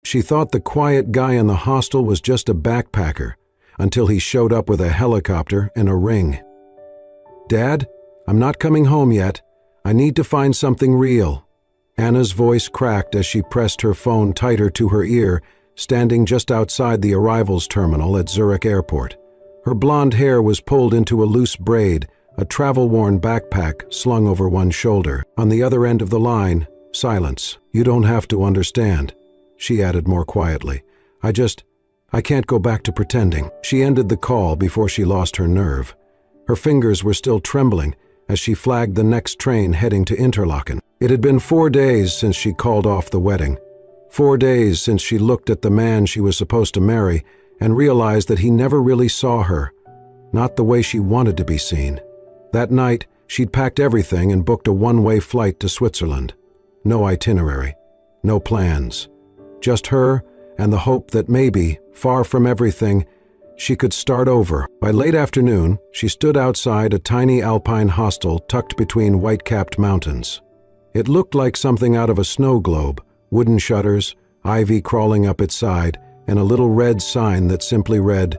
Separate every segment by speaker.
Speaker 1: She thought the quiet guy in the hostel was just a backpacker, until he showed up with a helicopter and a ring. "Dad, I'm not coming home yet. I need to find something real." Anna's voice cracked as she pressed her phone tighter to her ear, standing just outside the arrivals terminal at Zurich Airport. Her blonde hair was pulled into a loose braid, a travel-worn backpack slung over one shoulder. On the other end of the line, silence. "You don't have to understand," she added more quietly. I can't go back to pretending." She ended the call before she lost her nerve. Her fingers were still trembling as she flagged the next train heading to Interlaken. It had been 4 days since she called off the wedding. 4 days since she looked at the man she was supposed to marry and realized that he never really saw her, not the way she wanted to be seen. That night, she'd packed everything and booked a one-way flight to Switzerland. No itinerary, no plans. Just her and the hope that maybe, far from everything, she could start over. By late afternoon, she stood outside a tiny alpine hostel tucked between white-capped mountains. It looked like something out of a snow globe, wooden shutters, ivy crawling up its side, and a little red sign that simply read,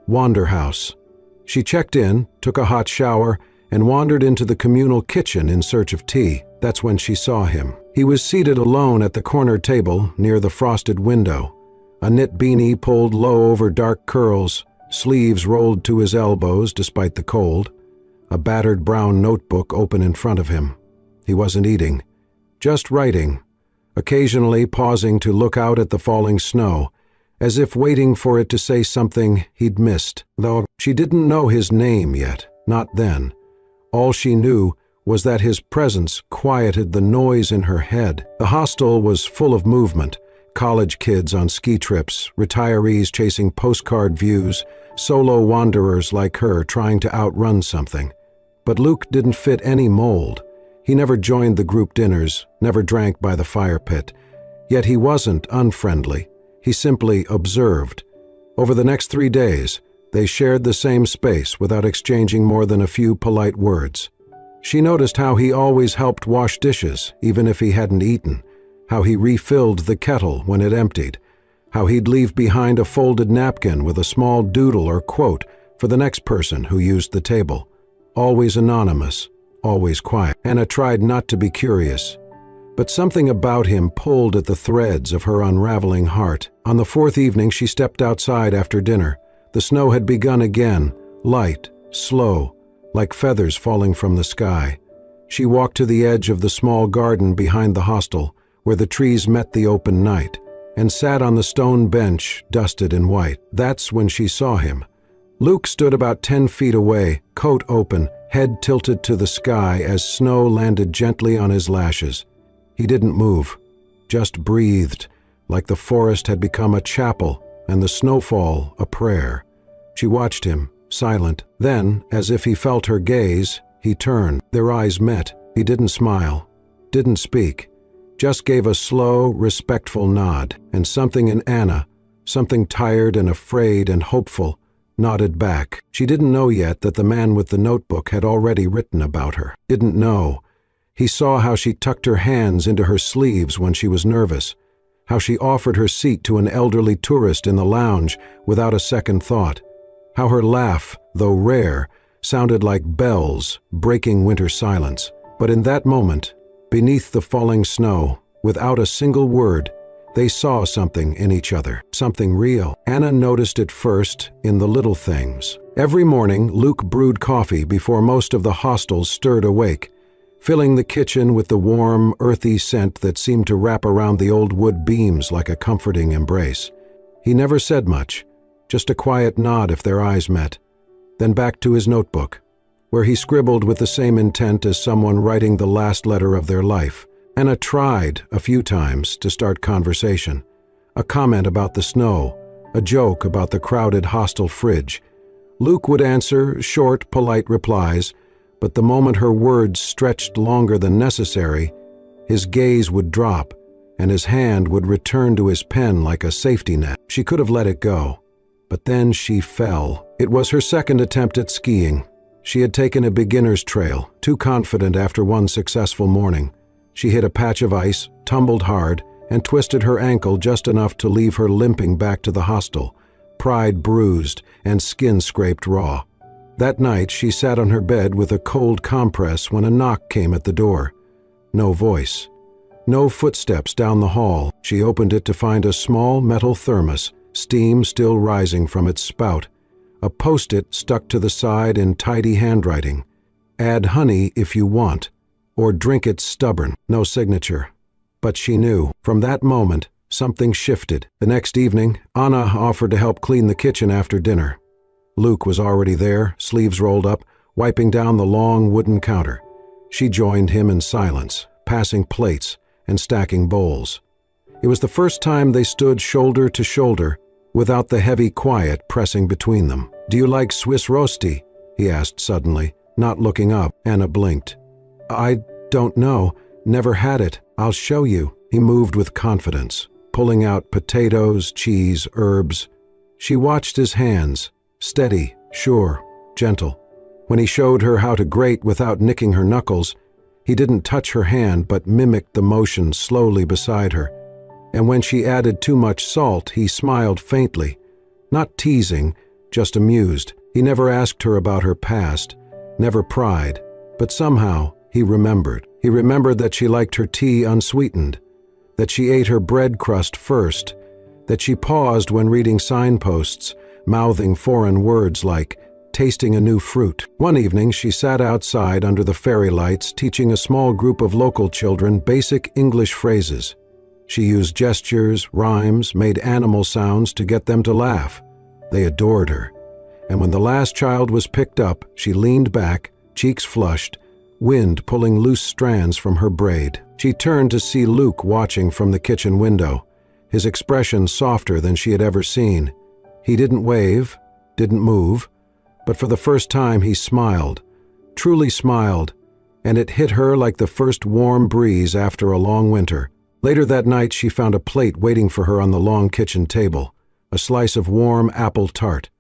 Speaker 1: "Wander House." She checked in, took a hot shower, and wandered into the communal kitchen in search of tea. That's when she saw him. He was seated alone at the corner table near the frosted window, a knit beanie pulled low over dark curls, sleeves rolled to his elbows despite the cold, a battered brown notebook open in front of him. He wasn't eating, just writing, occasionally pausing to look out at the falling snow, as if waiting for it to say something he'd missed, though she didn't know his name yet, not then. All she knew was that his presence quieted the noise in her head. The hostel was full of movement, college kids on ski trips, retirees chasing postcard views, solo wanderers like her trying to outrun something. But Luke didn't fit any mold. He never joined the group dinners, never drank by the fire pit. Yet he wasn't unfriendly. He simply observed. Over the next 3 days, they shared the same space without exchanging more than a few polite words. She noticed how he always helped wash dishes, even if he hadn't eaten, how he refilled the kettle when it emptied, how he'd leave behind a folded napkin with a small doodle or quote for the next person who used the table. Always anonymous, always quiet. Anna tried not to be curious, but something about him pulled at the threads of her unraveling heart. On the 4th evening, she stepped outside after dinner. The snow had begun again, light, slow, like feathers falling from the sky. She walked to the edge of the small garden behind the hostel, where the trees met the open night, and sat on the stone bench, dusted in white. That's when she saw him. Luke stood about 10 feet away, coat open, head tilted to the sky as snow landed gently on his lashes. He didn't move, just breathed, like the forest had become a chapel and the snowfall a prayer. She watched him, silent. Then, as if he felt her gaze, he turned. Their eyes met. He didn't smile, didn't speak, just gave a slow, respectful nod, and something in Anna, something tired and afraid and hopeful, nodded back. She didn't know yet that the man with the notebook had already written about her. Didn't know. He saw how she tucked her hands into her sleeves when she was nervous, how she offered her seat to an elderly tourist in the lounge without a second thought, how her laugh, though rare, sounded like bells breaking winter silence. But in that moment, beneath the falling snow, without a single word, they saw something in each other, something real. Anna noticed it first in the little things. Every morning, Luke brewed coffee before most of the hostels stirred awake, filling the kitchen with the warm, earthy scent that seemed to wrap around the old wood beams like a comforting embrace. He never said much, just a quiet nod if their eyes met, then back to his notebook, where he scribbled with the same intent as someone writing the last letter of their life. Anna tried, a few times, to start conversation. A comment about the snow, a joke about the crowded hostel fridge. Luke would answer short, polite replies, but the moment her words stretched longer than necessary, his gaze would drop, and his hand would return to his pen like a safety net. She could have let it go, but then she fell. It was her second attempt at skiing. She had taken a beginner's trail, too confident after one successful morning. She hit a patch of ice, tumbled hard, and twisted her ankle just enough to leave her limping back to the hostel, pride bruised and skin scraped raw. That night she sat on her bed with a cold compress when a knock came at the door. No voice. No footsteps down the hall. She opened it to find a small metal thermos, steam still rising from its spout. A post-it stuck to the side in tidy handwriting. Add honey if you want, or drink it stubborn. No signature. But she knew. From that moment, something shifted. The next evening, Anna offered to help clean the kitchen after dinner. Luke was already there, sleeves rolled up, wiping down the long wooden counter. She joined him in silence, passing plates and stacking bowls. It was the first time they stood shoulder to shoulder, without the heavy quiet pressing between them. "Do you like Swiss roasty?" he asked suddenly, not looking up. Anna blinked. "I don't know. Never had it. I'll show you." He moved with confidence, pulling out potatoes, cheese, herbs. She watched his hands, steady, sure, gentle. When he showed her how to grate without nicking her knuckles, he didn't touch her hand but mimicked the motion slowly beside her. And when she added too much salt, he smiled faintly, not teasing, just amused. He never asked her about her past, never pried, but somehow he remembered. He remembered that she liked her tea unsweetened, that she ate her bread crust first, that she paused when reading signposts, mouthing foreign words like tasting a new fruit. One evening she sat outside under the fairy lights teaching a small group of local children basic English phrases. She used gestures, rhymes, made animal sounds to get them to laugh. They adored her. And when the last child was picked up, she leaned back, cheeks flushed, wind pulling loose strands from her braid. She turned to see Luke watching from the kitchen window, his expression softer than she had ever seen. He didn't wave, didn't move, but for the first time he smiled, truly smiled, and it hit her like the first warm breeze after a long winter. Later that night she found a plate waiting for her on the long kitchen table, a slice of warm apple tart.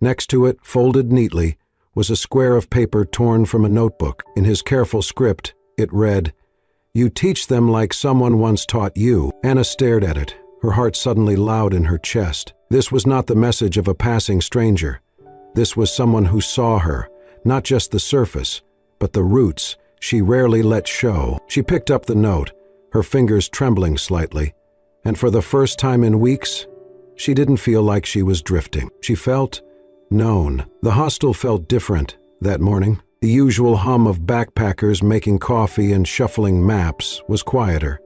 Speaker 1: Next to it, folded neatly, was a square of paper torn from a notebook. In his careful script, it read, "You teach them like someone once taught you." Anna stared at it, her heart suddenly loud in her chest. This was not the message of a passing stranger. This was someone who saw her, not just the surface, but the roots she rarely let show. She picked up the note, her fingers trembling slightly, and for the first time in weeks, she didn't feel like she was drifting. She felt known. The hostel felt different that morning. The usual hum of backpackers making coffee and shuffling maps was quieter.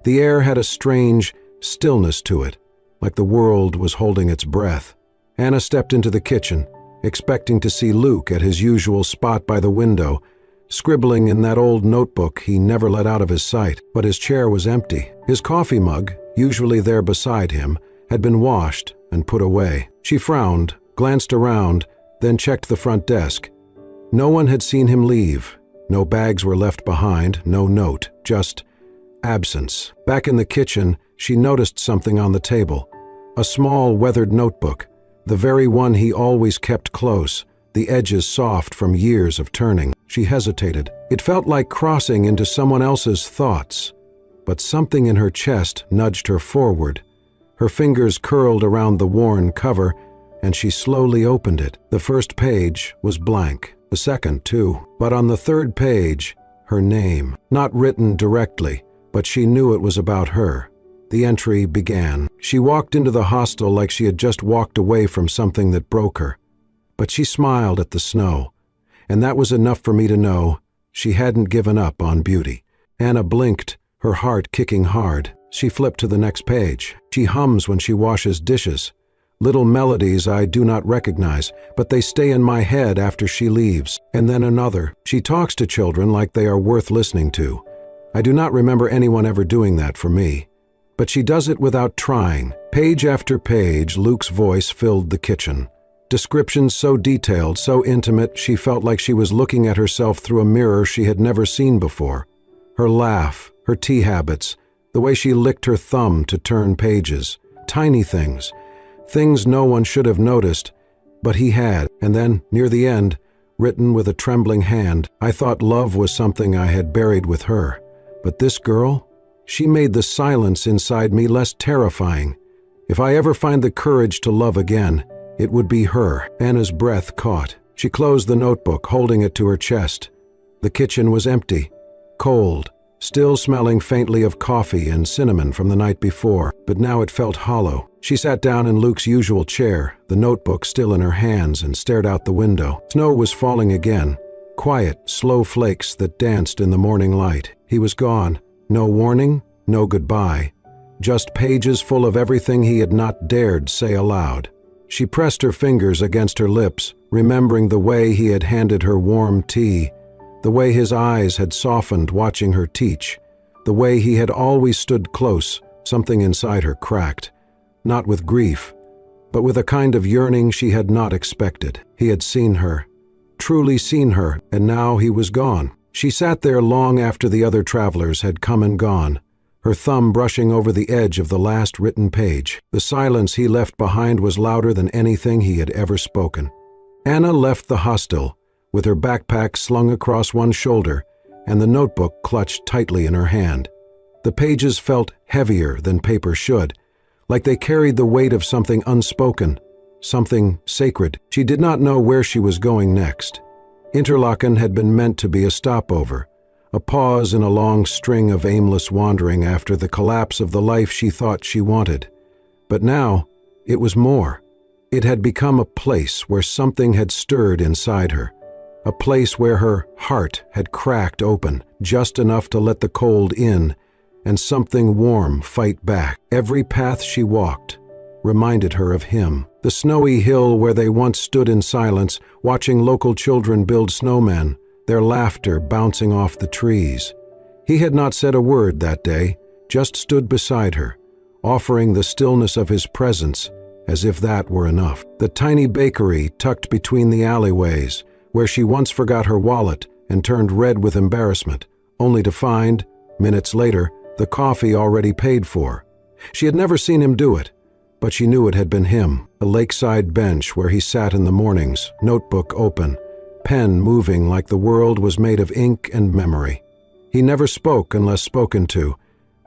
Speaker 1: The air had a strange stillness to it, like the world was holding its breath. Anna stepped into the kitchen, expecting to see Luke at his usual spot by the window, scribbling in that old notebook he never let out of his sight. But his chair was empty. His coffee mug, usually there beside him, had been washed and put away. She frowned, glanced around, then checked the front desk. No one had seen him leave. No bags were left behind, no note, just absence. Back in the kitchen, she noticed something on the table. A small, weathered notebook, the very one he always kept close, the edges soft from years of turning. She hesitated. It felt like crossing into someone else's thoughts, but something in her chest nudged her forward. Her fingers curled around the worn cover, and she slowly opened it. The first page was blank, the second too, but on the third page, her name. Not written directly, but she knew it was about her. The entry began. She walked into the hostel like she had just walked away from something that broke her. But she smiled at the snow, and that was enough for me to know she hadn't given up on beauty. Anna blinked, her heart kicking hard. She flipped to the next page. She hums when she washes dishes. Little melodies I do not recognize, but they stay in my head after she leaves. And then another. She talks to children like they are worth listening to. I do not remember anyone ever doing that for me. But she does it without trying. Page after page, Luke's voice filled the kitchen. Descriptions so detailed, so intimate, she felt like she was looking at herself through a mirror she had never seen before. Her laugh, her tea habits, the way she licked her thumb to turn pages. Tiny things. Things no one should have noticed, but he had. And then, near the end, written with a trembling hand, I thought love was something I had buried with her. But this girl, She made the silence inside me less terrifying. If I ever find the courage to love again, it would be her. Anna's breath caught. She closed the notebook, holding it to her chest. The kitchen was empty, cold, still smelling faintly of coffee and cinnamon from the night before, but now it felt hollow. She sat down in Luke's usual chair, the notebook still in her hands, and stared out the window. Snow was falling again, quiet, slow flakes that danced in the morning light. He was gone. No warning, no goodbye. Just pages full of everything he had not dared say aloud. She pressed her fingers against her lips, remembering the way he had handed her warm tea, the way his eyes had softened watching her teach, the way he had always stood close. Something inside her cracked, not with grief, but with a kind of yearning she had not expected. He had seen her, truly seen her, and now he was gone. She sat there long after the other travelers had come and gone, her thumb brushing over the edge of the last written page. The silence he left behind was louder than anything he had ever spoken. Anna left the hostel, with her backpack slung across one shoulder and the notebook clutched tightly in her hand. The pages felt heavier than paper should, like they carried the weight of something unspoken, something sacred. She did not know where she was going next. Interlaken had been meant to be a stopover, a pause in a long string of aimless wandering after the collapse of the life she thought she wanted. But now, it was more. It had become a place where something had stirred inside her, a place where her heart had cracked open, just enough to let the cold in, and something warm fight back. Every path she walked reminded her of him. The snowy hill where they once stood in silence, watching local children build snowmen, their laughter bouncing off the trees. He had not said a word that day, just stood beside her, offering the stillness of his presence as if that were enough. The tiny bakery tucked between the alleyways, where she once forgot her wallet and turned red with embarrassment, only to find, minutes later, the coffee already paid for. She had never seen him do it, but she knew it had been him. The lakeside bench where he sat in the mornings, notebook open, pen moving like the world was made of ink and memory. He never spoke unless spoken to,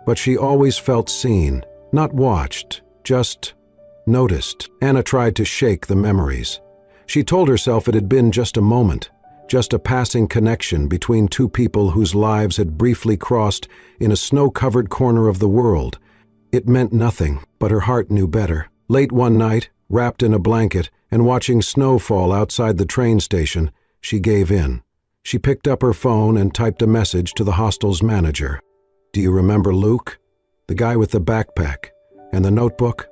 Speaker 1: but she always felt seen, not watched, just noticed. Anna tried to shake the memories. She told herself it had been just a moment, just a passing connection between two people whose lives had briefly crossed in a snow-covered corner of the world. It meant nothing, but her heart knew better. Late one night, wrapped in a blanket and watching snow fall outside the train station, she gave in. She picked up her phone and typed a message to the hostel's manager. "Do you remember Luke? The guy with the backpack and the notebook?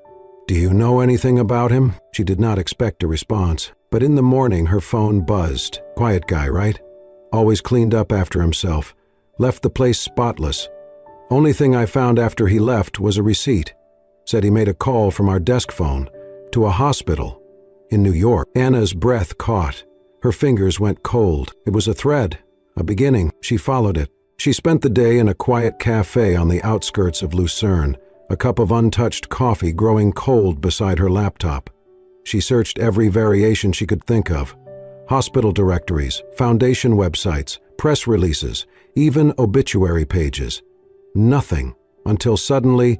Speaker 1: Do you know anything about him?" She did not expect a response, but in the morning her phone buzzed. Quiet guy, right? Always cleaned up after himself. Left the place spotless. Only thing I found after he left was a receipt. Said he made a call from our desk phone to a hospital in New York. Anna's breath caught. Her fingers went cold. It was a thread, a beginning. She followed it. She spent the day in a quiet cafe on the outskirts of Lucerne, a cup of untouched coffee growing cold beside her laptop. She searched every variation she could think of. Hospital directories, foundation websites, press releases, even obituary pages. Nothing, until suddenly,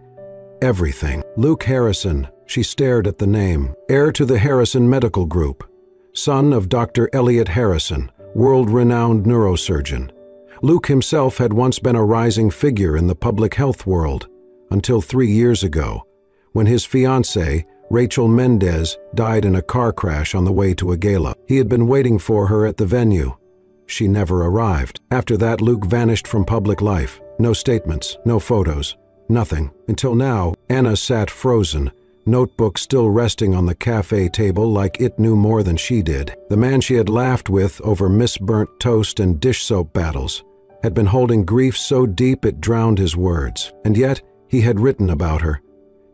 Speaker 1: everything. Luke Harrison. She stared at the name. Heir to the Harrison Medical Group. Son of Dr. Elliot Harrison, world-renowned neurosurgeon. Luke himself had once been a rising figure in the public health world, until 3 years ago, when his fiancée, Rachel Mendez, died in a car crash on the way to a gala. He had been waiting for her at the venue. She never arrived. After that, Luke vanished from public life. No statements, no photos, nothing. Until now, Anna sat frozen, notebook still resting on the cafe table like it knew more than she did. The man she had laughed with over misburnt toast and dish soap battles had been holding grief so deep it drowned his words. And yet, he had written about her.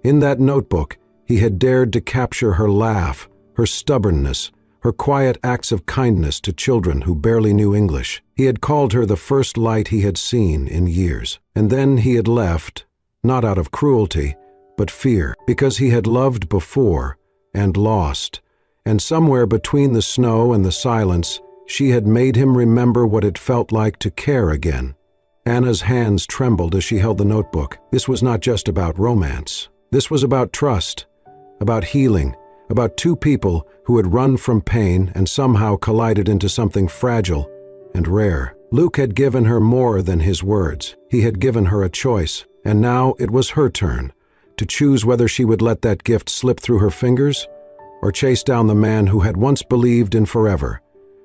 Speaker 1: In that notebook, he had dared to capture her laugh, her stubbornness, her quiet acts of kindness to children who barely knew English. He had called her the first light he had seen in years. And then he had left, not out of cruelty, but fear, because he had loved before and lost, and somewhere between the snow and the silence, she had made him remember what it felt like to care again. Anna's hands trembled as she held the notebook. This was not just about romance. This was about trust, about healing, about two people who had run from pain and somehow collided into something fragile and rare. Luke had given her more than his words. He had given her a choice, and now it was her turn to choose whether she would let that gift slip through her fingers or chase down the man who had once believed in forever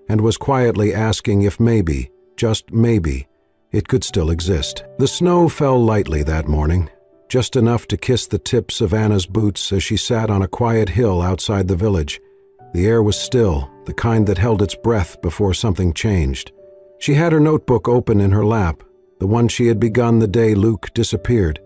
Speaker 1: and was quietly asking if maybe, just maybe, it could still exist. The snow fell lightly that morning, just enough to kiss the tips of Anna's boots as she sat on a quiet hill outside the village. The air was still, the kind that held its breath before something changed. She had her notebook open in her lap, the one she had begun the day Luke disappeared.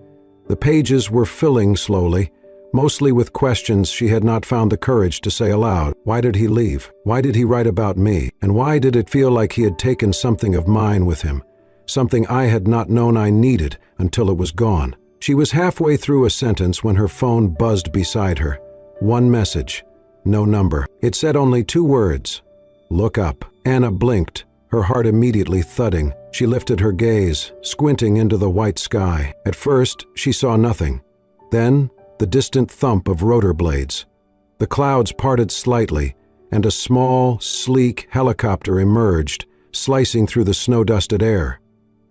Speaker 1: The pages were filling slowly, mostly with questions she had not found the courage to say aloud. Why did he leave? Why did he write about me? And why did it feel like he had taken something of mine with him? Something I had not known I needed until it was gone. She was halfway through a sentence when her phone buzzed beside her. One message, no number. It said only 2 words, "Look up." Anna blinked, her heart immediately thudding. She lifted her gaze, squinting into the white sky. At first, she saw nothing. Then, the distant thump of rotor blades. The clouds parted slightly, and a small, sleek helicopter emerged, slicing through the snow-dusted air.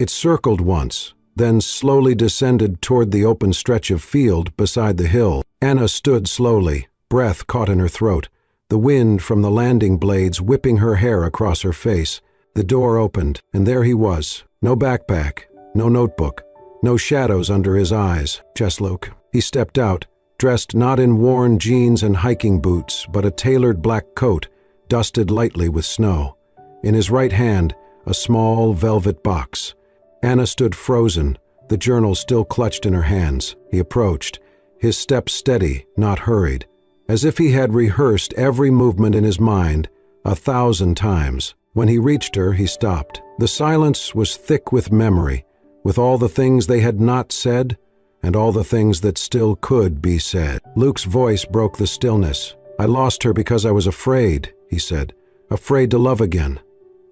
Speaker 1: It circled once, then slowly descended toward the open stretch of field beside the hill. Anna stood slowly, breath caught in her throat, the wind from the landing blades whipping her hair across her face. The door opened, and there he was. No backpack, no notebook, no shadows under his eyes. Just Luke. He stepped out, dressed not in worn jeans and hiking boots, but a tailored black coat, dusted lightly with snow. In his right hand, a small velvet box. Anna stood frozen, the journal still clutched in her hands. He approached, his step steady, not hurried, as if he had rehearsed every movement in his mind 1,000 times. When he reached her, he stopped. The silence was thick with memory, with all the things they had not said and all the things that still could be said. Luke's voice broke the stillness. "I lost her because I was afraid," he said. "Afraid to love again.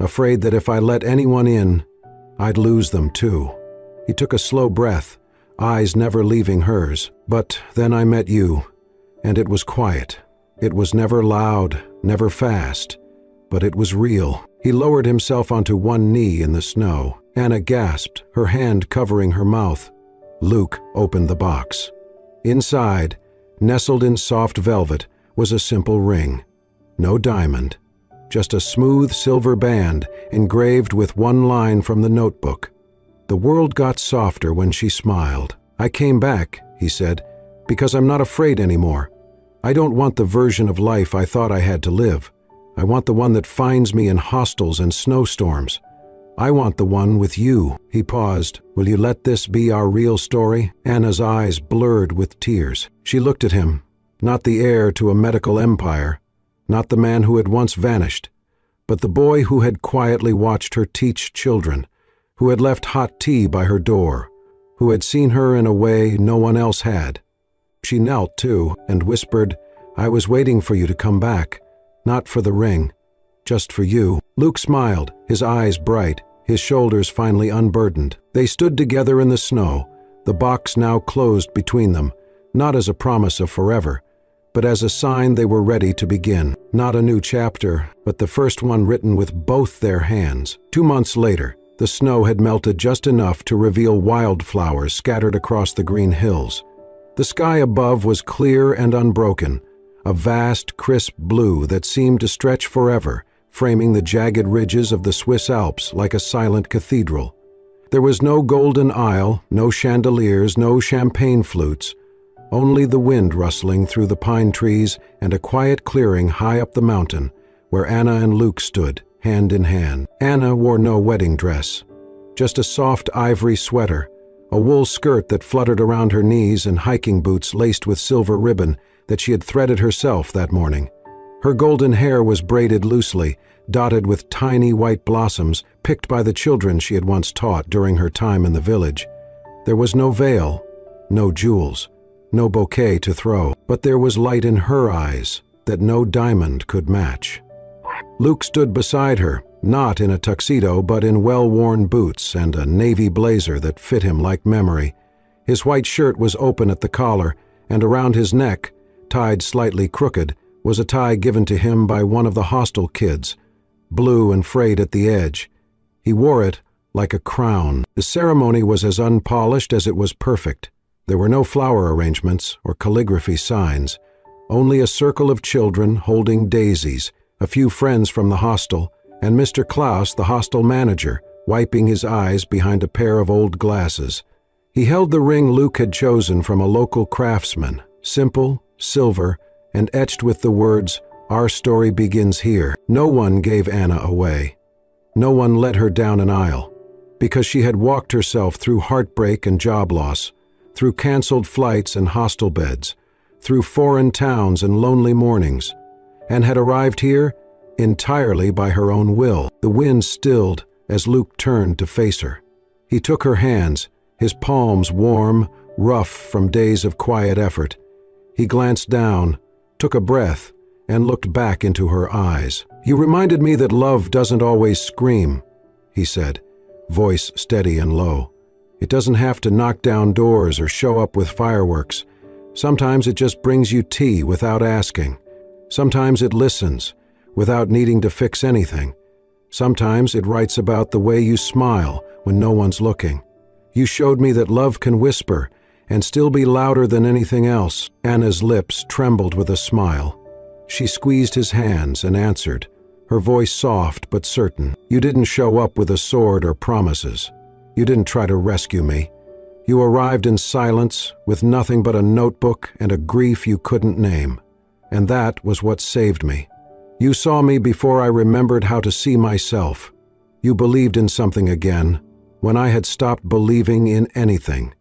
Speaker 1: Afraid that if I let anyone in, I'd lose them too." He took a slow breath, eyes never leaving hers. "But then I met you, and it was quiet. It was never loud, never fast, but it was real." He lowered himself onto one knee in the snow. Anna gasped, her hand covering her mouth. Luke opened the box. Inside, nestled in soft velvet, was a simple ring. No diamond, just a smooth silver band engraved with one line from the notebook. The world got softer when she smiled. "I came back," he said, "because I'm not afraid anymore. I don't want the version of life I thought I had to live. I want the one that finds me in hostels and snowstorms. I want the one with you." He paused. "Will you let this be our real story?" Anna's eyes blurred with tears. She looked at him, not the heir to a medical empire, not the man who had once vanished, but the boy who had quietly watched her teach children, who had left hot tea by her door, who had seen her in a way no one else had. She knelt, too, and whispered, "I was waiting for you to come back. Not for the ring, just for you." Luke smiled, his eyes bright, his shoulders finally unburdened. They stood together in the snow, the box now closed between them, not as a promise of forever, but as a sign they were ready to begin. Not a new chapter, but the first one written with both their hands. 2 months later, the snow had melted just enough to reveal wildflowers scattered across the green hills. The sky above was clear and unbroken, a vast, crisp blue that seemed to stretch forever, framing the jagged ridges of the Swiss Alps like a silent cathedral. There was no golden aisle, no chandeliers, no champagne flutes, only the wind rustling through the pine trees and a quiet clearing high up the mountain where Anna and Luke stood, hand in hand. Anna wore no wedding dress, just a soft ivory sweater, a wool skirt that fluttered around her knees and hiking boots laced with silver ribbon that she had threaded herself that morning. Her golden hair was braided loosely, dotted with tiny white blossoms picked by the children she had once taught during her time in the village. There was no veil, no jewels, no bouquet to throw, but there was light in her eyes that no diamond could match. Luke stood beside her, not in a tuxedo but in well-worn boots and a navy blazer that fit him like memory. His white shirt was open at the collar, and around his neck, tied slightly crooked, was a tie given to him by one of the Hostel kids, blue and frayed at the edge. He wore it like a crown. The ceremony was as unpolished as it was perfect. There were no flower arrangements or calligraphy signs, only a circle of children holding daisies, a few friends from the hostel, and Mr. Klaus, the hostel manager, wiping his eyes behind a pair of old glasses. He held the ring Luke had chosen from a local craftsman, simple, silver, and etched with the words, "Our story begins here." No one gave Anna away. No one led her down an aisle, because she had walked herself through heartbreak and job loss, through canceled flights and hostel beds, through foreign towns and lonely mornings, and had arrived here entirely by her own will. The wind stilled as Luke turned to face her. He took her hands, his palms warm, rough from days of quiet effort. He glanced down, took a breath, and looked back into her eyes. "You reminded me that love doesn't always scream," he said, voice steady and low. "It doesn't have to knock down doors or show up with fireworks. Sometimes it just brings you tea without asking. Sometimes it listens, without needing to fix anything. Sometimes it writes about the way you smile when no one's looking. You showed me that love can whisper and still be louder than anything else." Anna's lips trembled with a smile. She squeezed his hands and answered, her voice soft but certain. "You didn't show up with a sword or promises. You didn't try to rescue me. You arrived in silence, with nothing but a notebook and a grief you couldn't name. And that was what saved me. You saw me before I remembered how to see myself. You believed in something again, when I had stopped believing in anything.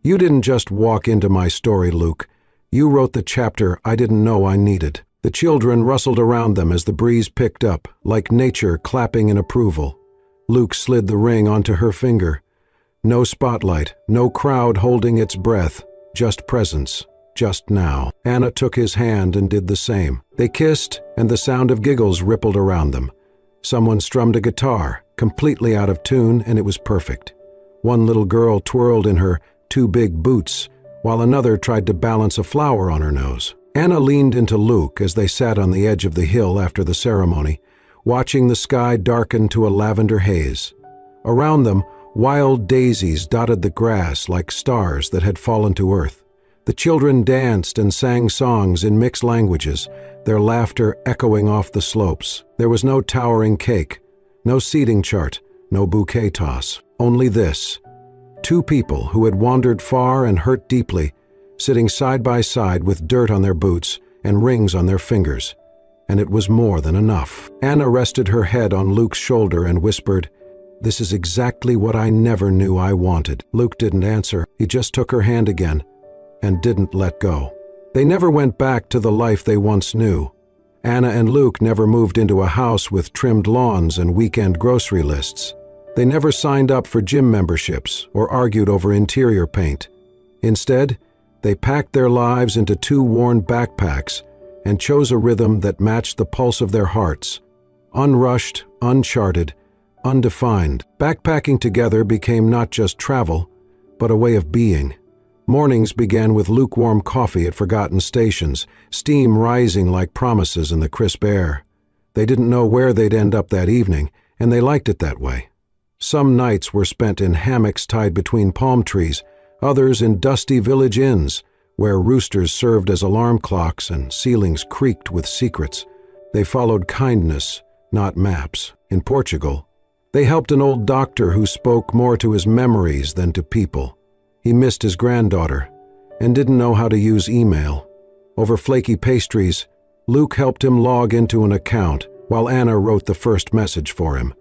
Speaker 1: You didn't just walk into my story, Luke. You wrote the chapter I didn't know I needed." The children rustled around them as the breeze picked up, like nature clapping in approval. Luke slid the ring onto her finger. No spotlight, no crowd holding its breath, just presence, just now. Anna took his hand and did the same. They kissed, and the sound of giggles rippled around them. Someone strummed a guitar, completely out of tune, and it was perfect. One little girl twirled in her two big boots, while another tried to balance a flower on her nose. Anna leaned into Luke as they sat on the edge of the hill after the ceremony, watching the sky darken to a lavender haze. Around them, wild daisies dotted the grass like stars that had fallen to earth. The children danced and sang songs in mixed languages, their laughter echoing off the slopes. There was no towering cake, no seating chart, no bouquet toss. Only this: two people who had wandered far and hurt deeply, sitting side by side with dirt on their boots and rings on their fingers. And it was more than enough. Anna rested her head on Luke's shoulder and whispered, "This is exactly what I never knew I wanted." Luke didn't answer. He just took her hand again and didn't let go. They never went back to the life they once knew. Anna and Luke never moved into a house with trimmed lawns and weekend grocery lists. They never signed up for gym memberships or argued over interior paint. Instead, they packed their lives into two worn backpacks and chose a rhythm that matched the pulse of their hearts. Unrushed, uncharted, undefined. Backpacking together became not just travel, but a way of being. Mornings began with lukewarm coffee at forgotten stations, steam rising like promises in the crisp air. They didn't know where they'd end up that evening, and they liked it that way. Some nights were spent in hammocks tied between palm trees, others in dusty village inns, where roosters served as alarm clocks and ceilings creaked with secrets. They followed kindness, not maps. In Portugal, they helped an old doctor who spoke more to his memories than to people. He missed his granddaughter and didn't know how to use email. Over flaky pastries, Luke helped him log into an account while Anna wrote the first message for him.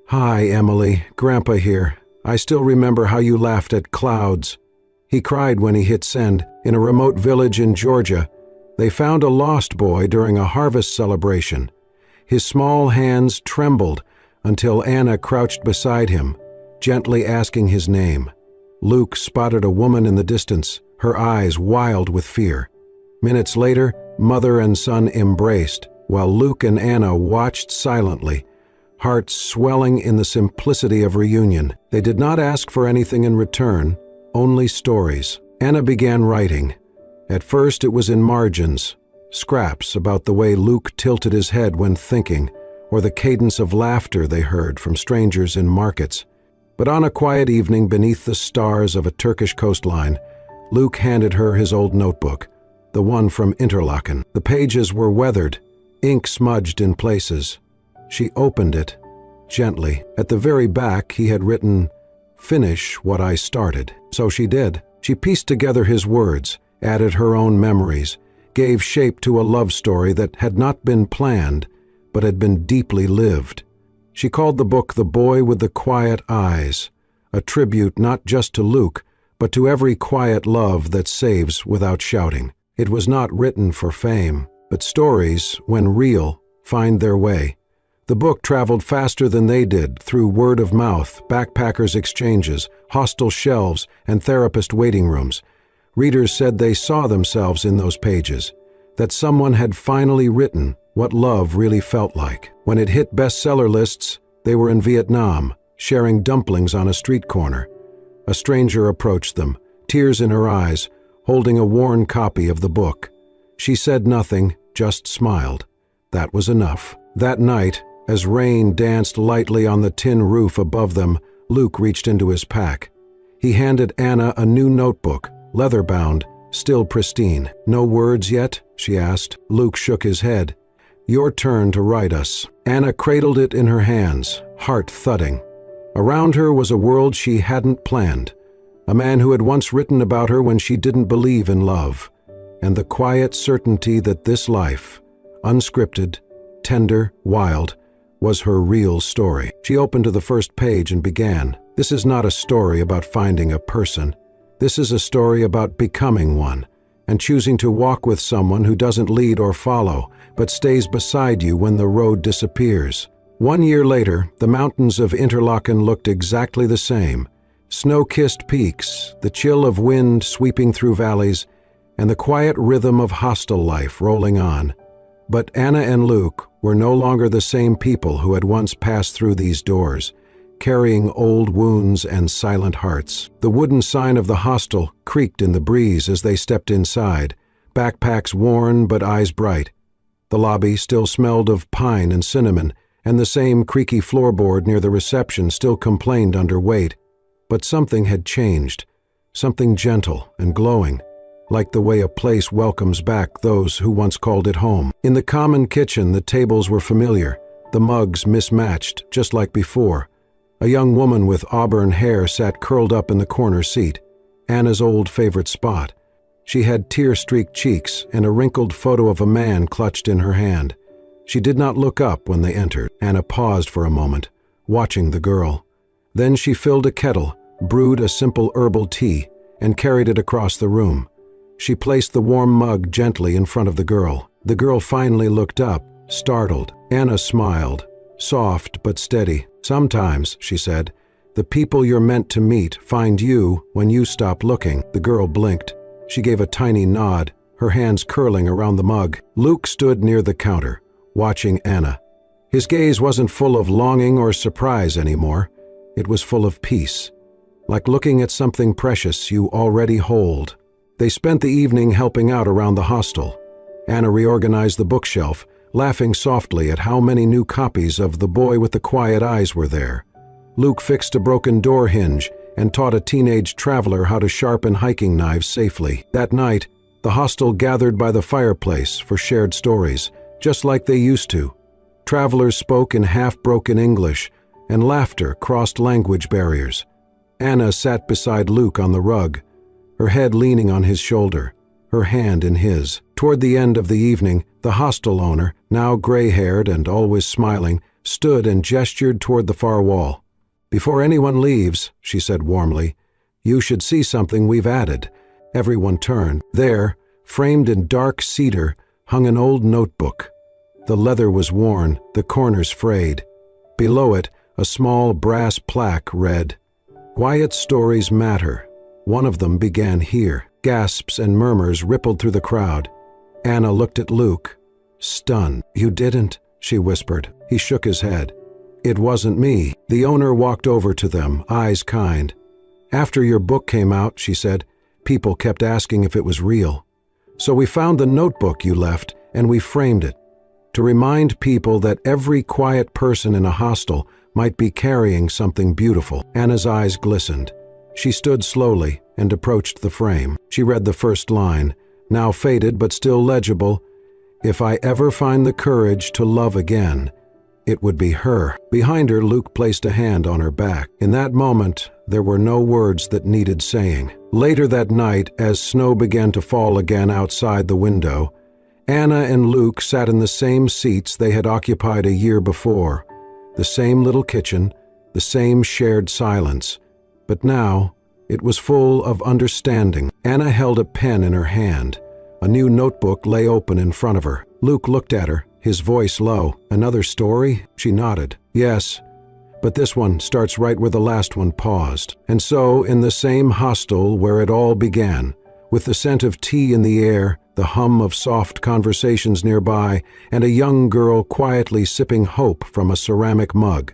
Speaker 1: "Hi, Emily, Grandpa here. I still remember how you laughed at clouds." He cried when he hit send. In a remote village in Georgia, they found a lost boy during a harvest celebration. His small hands trembled until Anna crouched beside him, gently asking his name. Luke spotted a woman in the distance, her eyes wild with fear. Minutes later, mother and son embraced, while Luke and Anna watched silently, hearts swelling in the simplicity of reunion. They did not ask for anything in return, only stories. Anna began writing. At first it was in margins, scraps about the way Luke tilted his head when thinking, or the cadence of laughter they heard from strangers in markets. But on a quiet evening beneath the stars of a Turkish coastline, Luke handed her his old notebook, the one from Interlaken. The pages were weathered, ink smudged in places. She opened it, gently. At the very back he had written, "Finish what I started." So she did. She pieced together his words, added her own memories, gave shape to a love story that had not been planned, but had been deeply lived. She called the book The Boy with the Quiet Eyes, a tribute not just to Luke, but to every quiet love that saves without shouting. It was not written for fame, but stories, when real, find their way. The book traveled faster than they did through word of mouth, backpackers' exchanges, hostel shelves, and therapist waiting rooms. Readers said they saw themselves in those pages, that someone had finally written what love really felt like. When it hit bestseller lists, they were in Vietnam, sharing dumplings on a street corner. A stranger approached them, tears in her eyes, holding a worn copy of the book. She said nothing, just smiled. That was enough. That night, as rain danced lightly on the tin roof above them, Luke reached into his pack. He handed Anna a new notebook, leather-bound, still pristine. "No words yet?" she asked. Luke shook his head. "Your turn to write us." Anna cradled it in her hands, heart thudding. Around her was a world she hadn't planned, a man who had once written about her when she didn't believe in love, and the quiet certainty that this life, unscripted, tender, wild, was her real story. She opened to the first page and began. "This is not a story about finding a person. This is a story about becoming one, and choosing to walk with someone who doesn't lead or follow, but stays beside you when the road disappears." 1 year later, the mountains of Interlaken looked exactly the same. Snow-kissed peaks, the chill of wind sweeping through valleys, and the quiet rhythm of hostel life rolling on. But Anna and Luke were no longer the same people who had once passed through these doors, carrying old wounds and silent hearts. The wooden sign of the hostel creaked in the breeze as they stepped inside, backpacks worn but eyes bright. The lobby still smelled of pine and cinnamon, and the same creaky floorboard near the reception still complained under weight. But something had changed, something gentle and glowing, like the way a place welcomes back those who once called it home. In the common kitchen, the tables were familiar, the mugs mismatched, just like before. A young woman with auburn hair sat curled up in the corner seat, Anna's old favorite spot. She had tear-streaked cheeks and a wrinkled photo of a man clutched in her hand. She did not look up when they entered. Anna paused for a moment, watching the girl. Then she filled a kettle, brewed a simple herbal tea, and carried it across the room. She placed the warm mug gently in front of the girl. The girl finally looked up, startled. Anna smiled, soft but steady. "Sometimes," she said, "the people you're meant to meet find you when you stop looking." The girl blinked. She gave a tiny nod, her hands curling around the mug. Luke stood near the counter, watching Anna. His gaze wasn't full of longing or surprise anymore. It was full of peace, like looking at something precious you already hold. They spent the evening helping out around the hostel. Anna reorganized the bookshelf, laughing softly at how many new copies of The Boy with the Quiet Eyes were there. Luke fixed a broken door hinge and taught a teenage traveler how to sharpen hiking knives safely. That night, the hostel gathered by the fireplace for shared stories, just like they used to. Travelers spoke in half-broken English, and laughter crossed language barriers. Anna sat beside Luke on the rug, her head leaning on his shoulder, her hand in his. Toward the end of the evening, the hostel owner, now gray-haired and always smiling, stood and gestured toward the far wall. "Before anyone leaves," she said warmly, "you should see something we've added." Everyone turned. There, framed in dark cedar, hung an old notebook. The leather was worn, the corners frayed. Below it, a small brass plaque read, "Quiet stories matter. One of them began here." Gasps and murmurs rippled through the crowd. Anna looked at Luke, stunned. "You didn't," she whispered. He shook his head. "It wasn't me." The owner walked over to them, eyes kind. "After your book came out," she said, "people kept asking if it was real. So we found the notebook you left and we framed it to remind people that every quiet person in a hostel might be carrying something beautiful." Anna's eyes glistened. She stood slowly and approached the frame. She read the first line, now faded but still legible: "If I ever find the courage to love again, it would be her." Behind her, Luke placed a hand on her back. In that moment, there were no words that needed saying. Later that night, as snow began to fall again outside the window, Anna and Luke sat in the same seats they had occupied a year before, the same little kitchen, the same shared silence. But now, it was full of understanding. Anna held a pen in her hand. A new notebook lay open in front of her. Luke looked at her, his voice low. "Another story?" She nodded. "Yes, but this one starts right where the last one paused." And so, in the same hostel where it all began, with the scent of tea in the air, the hum of soft conversations nearby, and a young girl quietly sipping hope from a ceramic mug,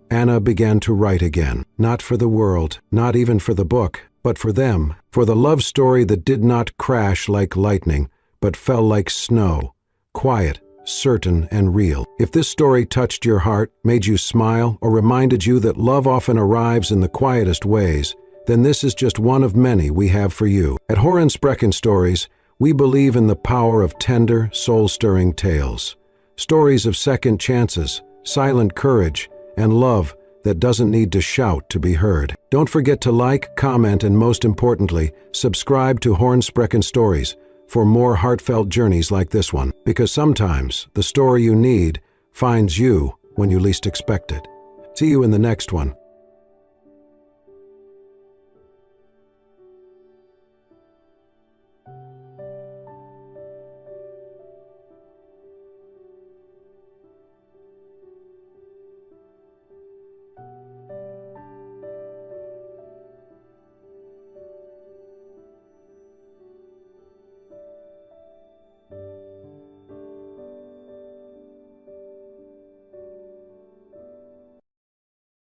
Speaker 1: Anna began to write again. Not for the world, not even for the book, but for them, for the love story that did not crash like lightning, but fell like snow, quiet, certain, and real. If this story touched your heart, made you smile, or reminded you that love often arrives in the quietest ways, then this is just one of many we have for you. At Horensprechen Stories, we believe in the power of tender, soul-stirring tales. Stories of second chances, silent courage, and love that doesn't need to shout to be heard. Don't forget to like, comment, and most importantly, subscribe to Horensprechen Stories for more heartfelt journeys like this one, because sometimes the story you need finds you when you least expect it. See you in the next one.